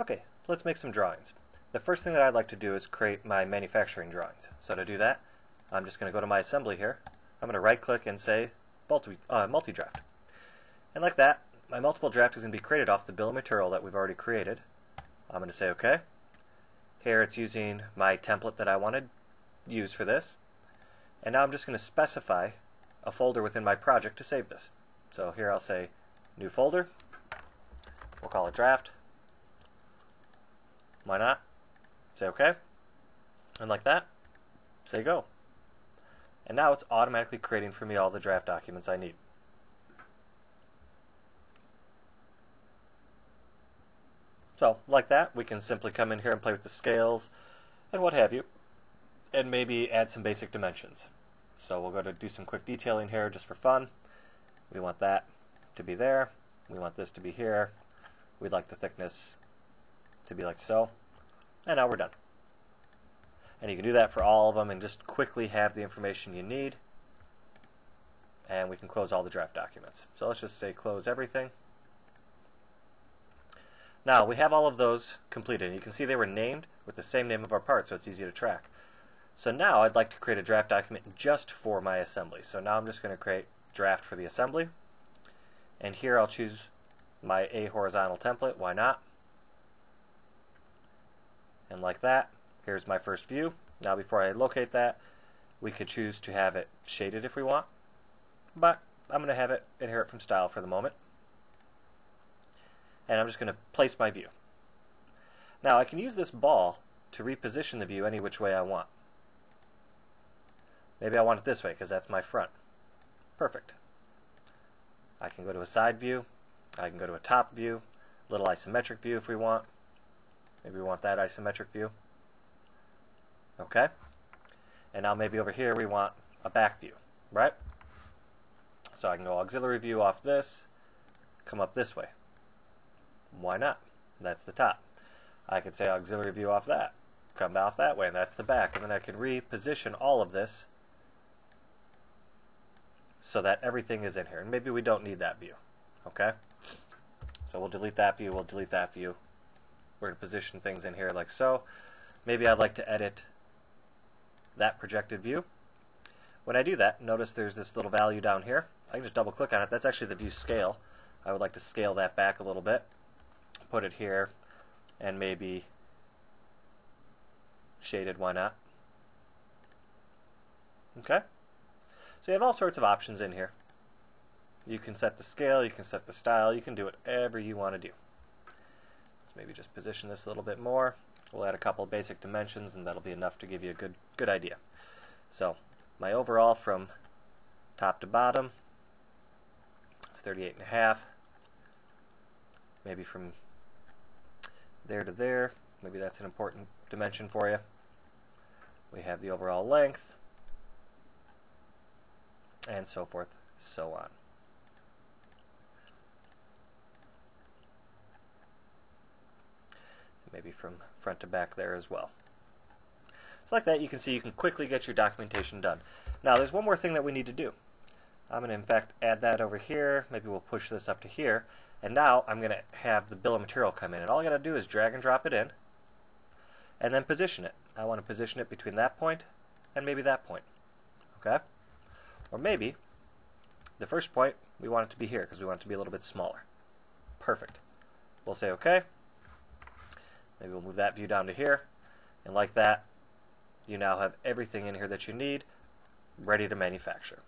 Okay, let's make some drawings. The first thing that I'd like to do is create my manufacturing drawings. So to do that, I'm just going to go to my assembly here. I'm going to right click and say multi-draft. And like that, my multiple draft is going to be created off the bill of material that we've already created. I'm going to say OK. Here it's using my template that I want to use for this. And now I'm just going to specify a folder within my project to save this. So here I'll say new folder. We'll call it draft. Why not? Say OK. And like that, say go. And now it's automatically creating for me all the draft documents I need. So, like that, we can simply come in here and play with the scales and what have you, and maybe add some basic dimensions. So we'll go to do some quick detailing here just for fun. We want that to be there. We want this to be here. We'd like the thickness to be like so. And now we're done. And you can do that for all of them and just quickly have the information you need. And we can close all the draft documents. So let's just say close everything. Now we have all of those completed. You can see they were named with the same name of our part, so it's easy to track. So now I'd like to create a draft document just for my assembly. So now I'm just going to create draft for the assembly. And here I'll choose my A horizontal template. Why not? And like that, here's my first view. Now before I locate that, we could choose to have it shaded if we want. But I'm going to have it inherit from style for the moment. And I'm just going to place my view. Now I can use this ball to reposition the view any which way I want. Maybe I want it this way because that's my front. Perfect. I can go to a side view. I can go to a top view, little isometric view if we want. Maybe we want that isometric view. Okay. And now maybe over here we want a back view, right? So I can go auxiliary view off this, come up this way. Why not? That's the top. I could say auxiliary view off that, come off that way, and that's the back. And then I can reposition all of this so that everything is in here. And maybe we don't need that view. Okay? So we'll delete that view, we'll delete that view. We're going to position things in here like so. Maybe I'd like to edit that projected view. When I do that, notice there's this little value down here. I can just double click on it. That's actually the view scale. I would like to scale that back a little bit. Put it here and maybe shaded, why not? Okay? So you have all sorts of options in here. You can set the scale, you can set the style, you can do whatever you want to do. Let's maybe just position this a little bit more. We'll add a couple basic dimensions and that'll be enough to give you a good idea. So my overall from top to bottom, it's 38.5. Maybe from there to there, maybe that's an important dimension for you. We have the overall length, and so forth, so on. Maybe from front to back there as well. So like that, you can see you can quickly get your documentation done. Now there's one more thing that we need to do. I'm going to in fact add that over here. Maybe we'll push this up to here. And now I'm going to have the bill of material come in. And all I got to do is drag and drop it in and then position it. I want to position it between that point and maybe that point. Okay? Or maybe the first point we want it to be here because we want it to be a little bit smaller. Perfect. We'll say OK. Maybe we'll move that view down to here. And like that, you now have everything in here that you need ready to manufacture.